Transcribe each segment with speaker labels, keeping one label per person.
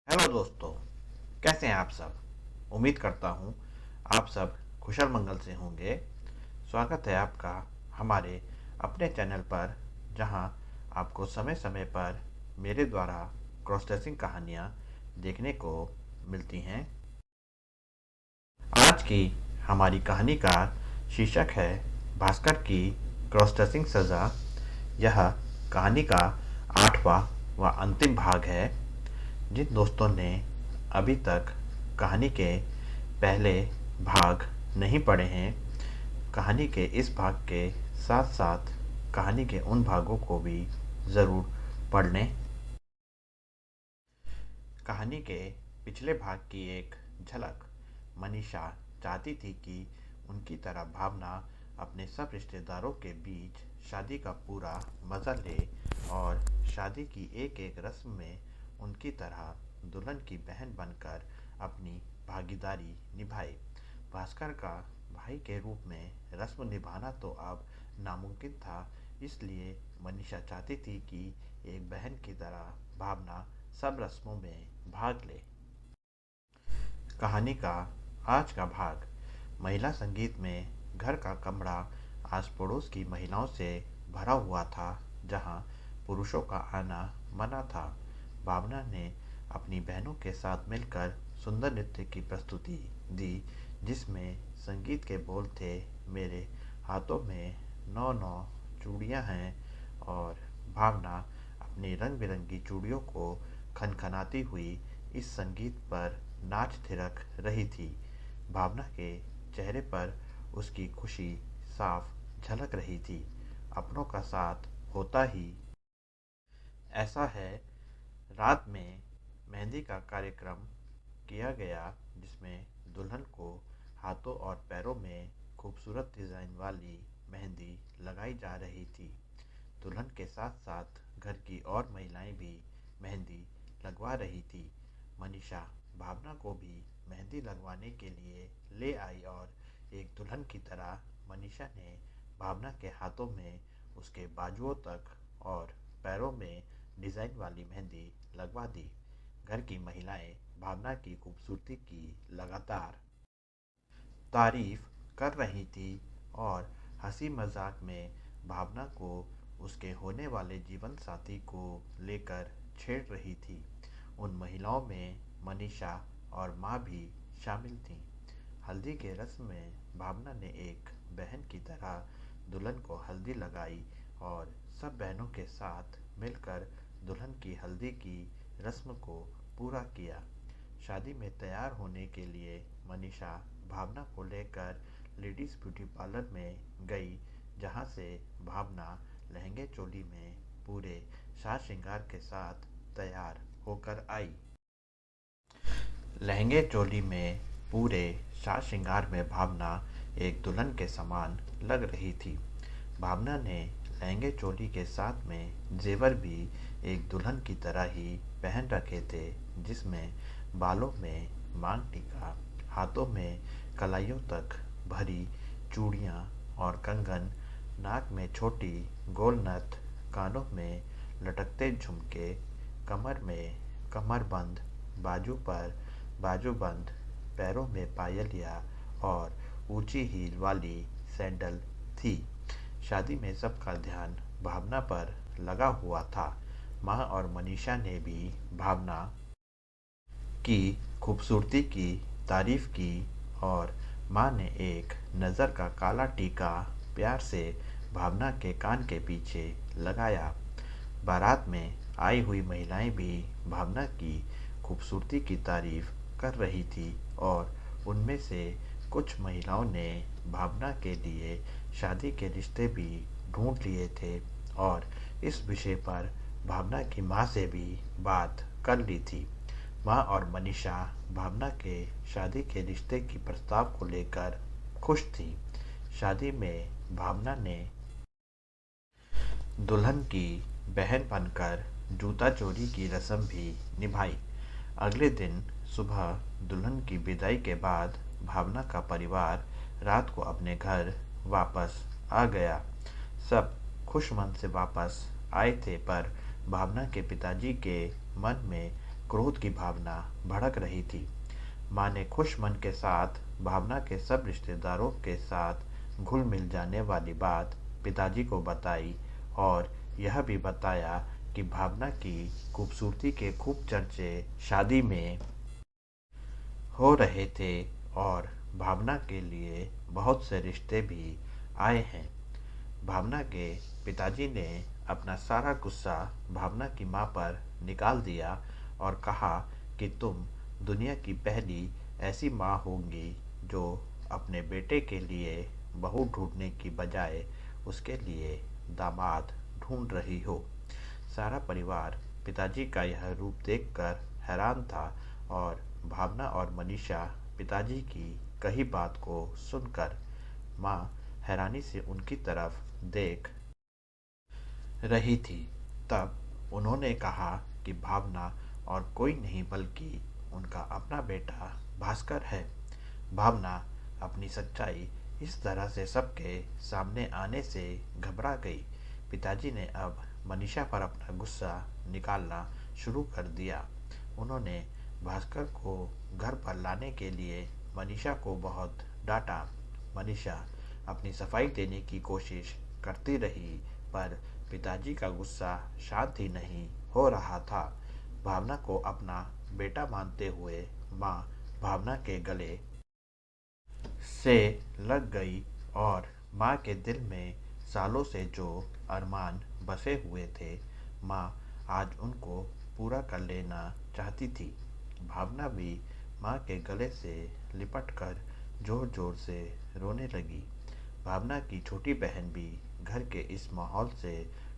Speaker 1: Hello दोस्तों, कैसे हैं आप सब। उम्मीद करता हूँ आप सब कुशल मंगल से होंगे। स्वागत है आपका हमारे अपने चैनल पर, जहाँ आपको समय समय पर मेरे द्वारा क्रॉस ड्रेसिंग कहानियाँ देखने को मिलती हैं। आज की हमारी कहानी का शीर्षक है भास्कर की क्रॉस ड्रेसिंग सज़ा। यह कहानी का 8वां व अंतिम भाग है। जिन दोस्तों ने अभी तक कहानी के पहले भाग नहीं पढ़े हैं, कहानी के इस भाग के साथ साथ कहानी के उन भागों को भी ज़रूर पढ़ लें। कहानी के पिछले भाग की एक झलक मनीषा चाहती थी कि उनकी तरह भावना अपने सब रिश्तेदारों के बीच शादी का पूरा मज़ा ले और शादी की एक एक रस्म में उनकी तरह दुल्हन की बहन बनकर अपनी भागीदारी निभाए। भास्कर का भाई के रूप में रस्म निभाना तो अब नामुमकिन था, इसलिए मनीषा चाहती थी कि एक बहन की तरह भावना सब रस्मों में भाग ले। कहानी का आज का भाग महिला संगीत में घर का कमरा आस पड़ोस की महिलाओं से भरा हुआ था, जहां पुरुषों का आना मना था। भावना ने अपनी बहनों के साथ मिलकर सुंदर नृत्य की प्रस्तुति दी, जिसमें संगीत के बोल थे, मेरे हाथों में नौ नौ चूड़ियां हैं। और भावना अपनी रंग बिरंगी चूड़ियों को खनखनाती हुई इस संगीत पर नाच थिरक रही थी। भावना के चेहरे पर उसकी खुशी साफ झलक रही थी। अपनों का साथ होता ही ऐसा है। रात में मेहंदी का कार्यक्रम किया गया, जिसमें दुल्हन को हाथों और पैरों में खूबसूरत डिज़ाइन वाली मेहंदी लगाई जा रही थी। दुल्हन के साथ साथ घर की और महिलाएं भी मेहंदी लगवा रही थी। मनीषा भावना को भी मेहंदी लगवाने के लिए ले आई और एक दुल्हन की तरह मनीषा ने भावना के हाथों में उसके बाजुओं तक और पैरों में डिज़ाइन वाली मेहंदी लगवा दी। घर की महिलाएं भावना की खूबसूरती की लगातार तारीफ कर रही थी और हंसी मजाक में भावना को उसके होने वाले जीवन साथी को लेकर छेड़ रही थी। उन महिलाओं में मनीषा और माँ भी शामिल थीं। हल्दी के रस्म में भावना ने एक बहन की तरह दुल्हन को हल्दी लगाई और सब बहनों के साथ मिलकर दुल्हन की हल्दी की रस्म को पूरा किया। शादी में तैयार होने के लिए मनीषा भावना को लेकर लेडीज़ ब्यूटी पार्लर में गई, जहां से भावना लहंगे चोली में पूरे साज श्रृंगार के साथ तैयार होकर आई। लहंगे चोली में पूरे साज श्रृंगार में भावना एक दुल्हन के समान लग रही थी। भावना ने लहंगे चोली के साथ में जेवर भी एक दुल्हन की तरह ही पहन रखे थे, जिसमें बालों में मांग टीका, हाथों में कलाइयों तक भरी चूड़ियाँ और कंगन, नाक में छोटी गोल नथ, कानों में लटकते झुमके, कमर में कमरबंद, बाजू पर बाजूबंद, पैरों में पायलिया और ऊंची हील वाली सैंडल थी। शादी में सबका ध्यान भावना पर लगा हुआ था। माँ और मनीषा ने भी भावना की खूबसूरती की तारीफ की और माँ ने एक नज़र का काला टीका प्यार से भावना के कान के पीछे लगाया। बारात में आई हुई महिलाएं भी भावना की खूबसूरती की तारीफ कर रही थी और उनमें से कुछ महिलाओं ने भावना के लिए शादी के रिश्ते भी ढूंढ लिए थे और इस विषय पर भावना की माँ से भी बात कर ली थी। माँ और मनीषा भावना के शादी के रिश्ते की प्रस्ताव को लेकर खुश थी। शादी में भावना ने दुल्हन की बहन बनकर जूता चोरी की रस्म भी निभाई। अगले दिन सुबह दुल्हन की विदाई के बाद भावना का परिवार रात को अपने घर वापस आ गया। सब खुश मन से वापस आए थे, पर भावना के पिताजी के मन में क्रोध की भावना भड़क रही थी। माँ ने खुश मन के साथ भावना के सब रिश्तेदारों के साथ घुल मिल जाने वाली बात पिताजी को बताई और यह भी बताया कि भावना की खूबसूरती के खूब चर्चे शादी में हो रहे थे और भावना के लिए बहुत से रिश्ते भी आए हैं। भावना के पिताजी ने अपना सारा गुस्सा भावना की माँ पर निकाल दिया और कहा कि तुम दुनिया की पहली ऐसी माँ होंगी जो अपने बेटे के लिए बहू ढूंढने की बजाय उसके लिए दामाद ढूंढ रही हो। सारा परिवार पिताजी का यह रूप देखकर हैरान था और भावना और मनीषा पिताजी की कही बात को सुनकर माँ हैरानी से उनकी तरफ देख रही थी। तब उन्होंने कहा कि भावना और कोई नहीं बल्कि उनका अपना बेटा भास्कर है। भावना अपनी सच्चाई इस तरह से सबके सामने आने से घबरा गई। पिताजी ने अब मनीषा पर अपना गुस्सा निकालना शुरू कर दिया। उन्होंने भास्कर को घर पर लाने के लिए मनीषा को बहुत डांटा। मनीषा अपनी सफाई देने की कोशिश करती रही पर पिताजी का गुस्सा शांत ही नहीं हो रहा था। भावना को अपना बेटा मानते हुए माँ भावना के गले से लग गई और माँ के दिल में सालों से जो अरमान बसे हुए थे माँ आज उनको पूरा कर लेना चाहती थी। भावना भी माँ के गले से लिपट कर जोर जोर से रोने लगी। भावना की छोटी बहन भी घर के इस माहौल से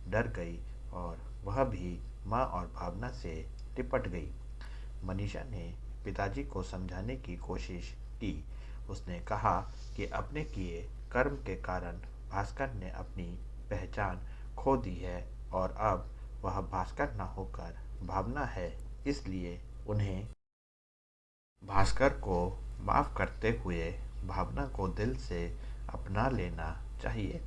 Speaker 1: डर गई और वह भी माँ और भावना से लिपट गई। मनीषा ने पिताजी को समझाने की कोशिश की। उसने कहा कि अपने किए कर्म के कारण भास्कर ने अपनी पहचान खो दी है और अब वह भास्कर न होकर भावना है, इसलिए उन्हें भास्कर को माफ़ करते हुए भावना को दिल से अपना लेना चाहिए।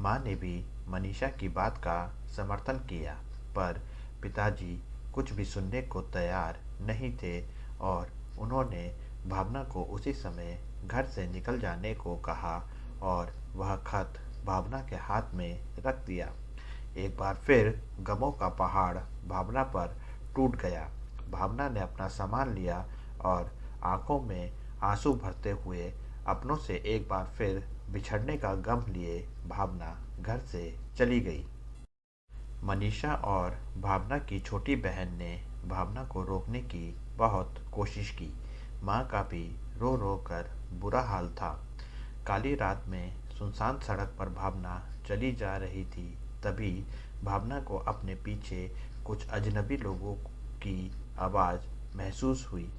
Speaker 1: माँ ने भी मनीषा की बात का समर्थन किया पर पिताजी कुछ भी सुनने को तैयार नहीं थे और उन्होंने भावना को उसी समय घर से निकल जाने को कहा और वह खत भावना के हाथ में रख दिया। एक बार फिर गमों का पहाड़ भावना पर टूट गया। भावना ने अपना सामान लिया और आंखों में आंसू भरते हुए अपनों से एक बार फिर बिछड़ने का गम लिए भावना घर से चली गई। मनीषा और भावना की छोटी बहन ने भावना को रोकने की बहुत कोशिश की। माँ का भी रो रो कर बुरा हाल था। काली रात में सुनसान सड़क पर भावना चली जा रही थी। तभी भावना को अपने पीछे कुछ अजनबी लोगों की आवाज़ महसूस हुई।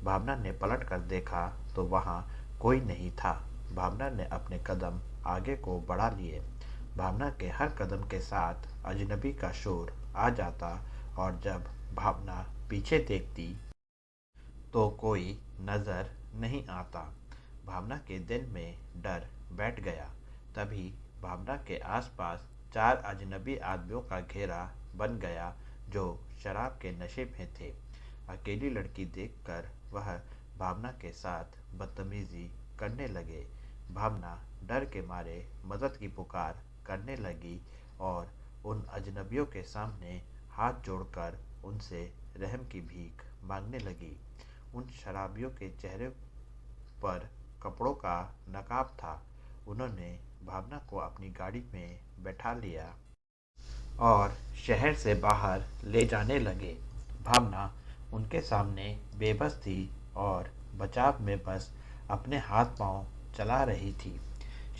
Speaker 1: भावना ने पलट कर देखा तो वहाँ कोई नहीं था। भावना ने अपने कदम आगे को बढ़ा लिए। भावना के हर कदम के साथ अजनबी का शोर आ जाता और जब भावना पीछे देखती तो कोई नज़र नहीं आता। भावना के दिल में डर बैठ गया। तभी भावना के आसपास 4 अजनबी आदमियों का घेरा बन गया जो शराब के नशे में थे। अकेली लड़की देखकर वह भावना के साथ बदतमीजी करने लगे। भावना डर के मारे मदद की पुकार करने लगी और उन अजनबियों के सामने हाथ जोड़कर उनसे रहम की भीख मांगने लगी। उन शराबियों के चेहरे पर कपड़ों का नकाब था। उन्होंने भावना को अपनी गाड़ी में बैठा लिया और शहर से बाहर ले जाने लगे। भावना उनके सामने बेबस थी और बचाव में बस अपने हाथ पांव चला रही थी।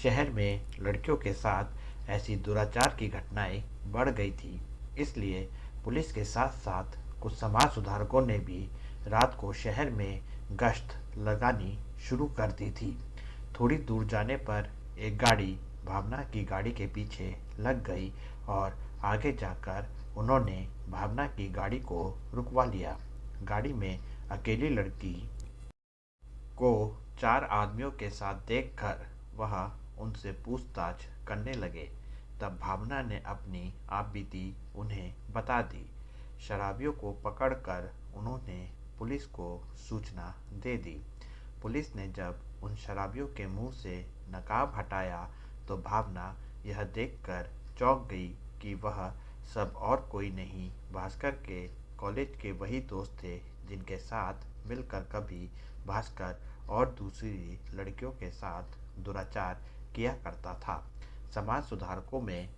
Speaker 1: शहर में लड़कियों के साथ ऐसी दुराचार की घटनाएं बढ़ गई थी, इसलिए पुलिस के साथ साथ कुछ समाज सुधारकों ने भी रात को शहर में गश्त लगानी शुरू कर दी थी। थोड़ी दूर जाने पर एक गाड़ी भावना की गाड़ी के पीछे लग गई और आगे जाकर उन्होंने भावना की गाड़ी को रुकवा लिया। गाड़ी में अकेली लड़की को 4 आदमियों के साथ देखकर वह उनसे पूछताछ करने लगे। तब भावना ने अपनी आपबीती उन्हें बता दी। शराबियों को पकड़कर उन्होंने पुलिस को सूचना दे दी। पुलिस ने जब उन शराबियों के मुंह से नकाब हटाया तो भावना यह देखकर चौंक गई कि वह सब और कोई नहीं, भास्कर के कॉलेज के वही दोस्त थे जिनके साथ मिलकर कभी भास्कर और दूसरी लड़कियों के साथ दुराचार किया करता था। समाज सुधारकों में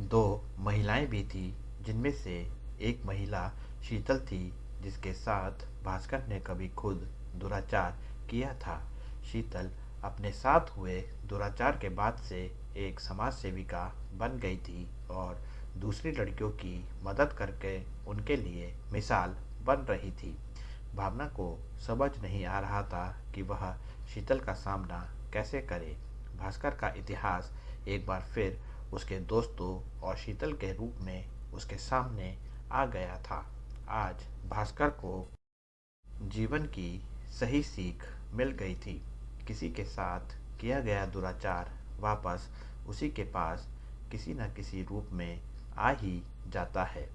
Speaker 1: दो महिलाएं भी थीं, जिनमें से एक महिला शीतल थी, जिसके साथ भास्कर ने कभी खुद दुराचार किया था। शीतल अपने साथ हुए दुराचार के बाद से एक समाज सेविका बन गई थी और दूसरी लड़कियों की मदद करके उनके लिए मिसाल बन रही थी। भावना को समझ नहीं आ रहा था कि वह शीतल का सामना कैसे करे। भास्कर का इतिहास एक बार फिर उसके दोस्तों और शीतल के रूप में उसके सामने आ गया था। आज भास्कर को जीवन की सही सीख मिल गई थी। किसी के साथ किया गया दुराचार वापस उसी के पास किसी न किसी रूप में आ ही जाता है।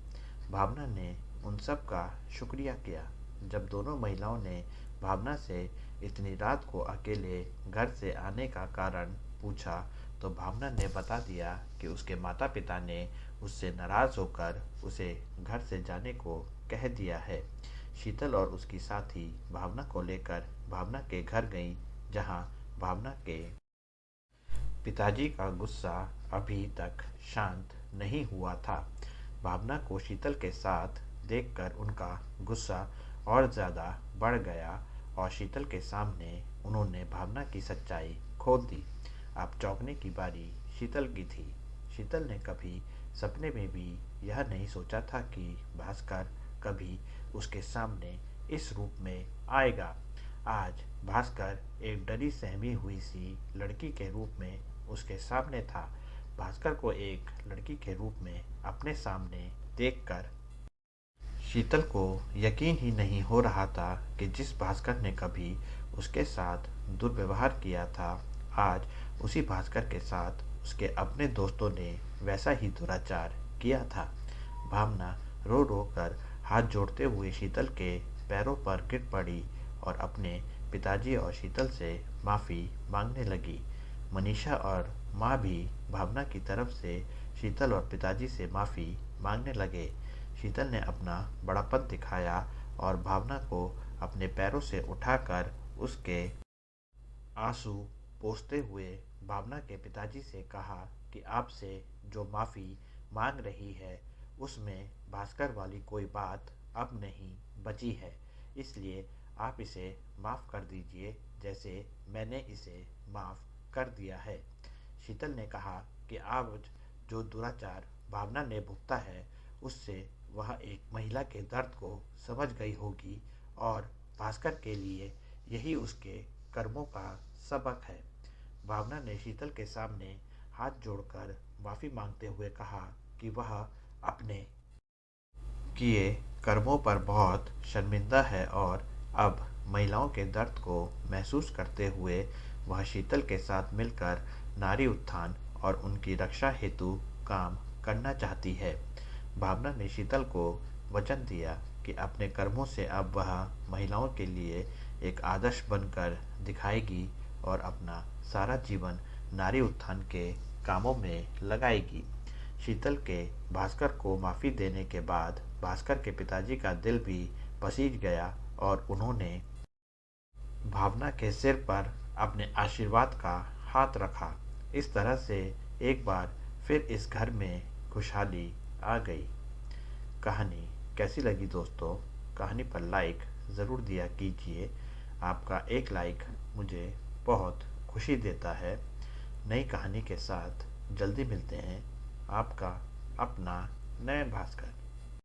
Speaker 1: भावना ने उन सब का शुक्रिया किया। जब दोनों महिलाओं ने भावना से इतनी रात को अकेले घर से आने का कारण पूछा तो भावना ने बता दिया कि उसके माता पिता ने उससे नाराज़ होकर उसे घर से जाने को कह दिया है। शीतल और उसकी साथी भावना को लेकर भावना के घर गईं, जहां भावना के पिताजी का गुस्सा अभी तक शांत नहीं हुआ था। भावना को शीतल के साथ देखकर उनका गुस्सा और ज़्यादा बढ़ गया और शीतल के सामने उन्होंने भावना की सच्चाई खोल दी। अब चौंकने की बारी शीतल की थी। शीतल ने कभी सपने में भी यह नहीं सोचा था कि भास्कर कभी उसके सामने इस रूप में आएगा। आज भास्कर एक डरी सहमी हुई सी लड़की के रूप में उसके सामने था। भास्कर को एक लड़की के रूप में अपने सामने देखकर शीतल को यकीन ही नहीं हो रहा था कि जिस भास्कर ने कभी उसके साथ दुर्व्यवहार किया था, आज उसी भास्कर के साथ उसके अपने दोस्तों ने वैसा ही दुराचार किया था। भावना रो रो कर हाथ जोड़ते हुए शीतल के पैरों पर गिर पड़ी और अपने पिताजी और शीतल से माफ़ी मांगने लगी। मनीषा और माँ भी भावना की तरफ से शीतल और पिताजी से माफ़ी मांगने लगे। शीतल ने अपना बड़ापन दिखाया और भावना को अपने पैरों से उठाकर उसके आंसू पोंछते हुए भावना के पिताजी से कहा कि आपसे जो माफ़ी मांग रही है उसमें भास्कर वाली कोई बात अब नहीं बची है, इसलिए आप इसे माफ़ कर दीजिए जैसे मैंने इसे माफ़ कर दिया है। शीतल ने कहा कि आज जो दुराचार भावना ने भुगता है उससे वह एक महिला के दर्द को समझ गई होगी और भास्कर के लिए यही उसके कर्मों का सबक है। भावना ने शीतल के सामने हाथ जोड़कर माफ़ी मांगते हुए कहा कि वह अपने किए कर्मों पर बहुत शर्मिंदा है और अब महिलाओं के दर्द को महसूस करते हुए वह शीतल के साथ मिलकर नारी उत्थान और उनकी रक्षा हेतु काम करना चाहती है। भावना ने शीतल को वचन दिया कि अपने कर्मों से अब वह महिलाओं के लिए एक आदर्श बनकर दिखाएगी और अपना सारा जीवन नारी उत्थान के कामों में लगाएगी। शीतल के भास्कर को माफ़ी देने के बाद भास्कर के पिताजी का दिल भी पसीज गया और उन्होंने भावना के सिर पर अपने आशीर्वाद का हाथ रखा। इस तरह से एक बार फिर इस घर में खुशहाली आ गई। कहानी कैसी लगी दोस्तों? कहानी पर लाइक ज़रूर दिया कीजिए। आपका एक लाइक मुझे बहुत खुशी देता है। नई कहानी के साथ जल्दी मिलते हैं। आपका अपना नयन भास्कर।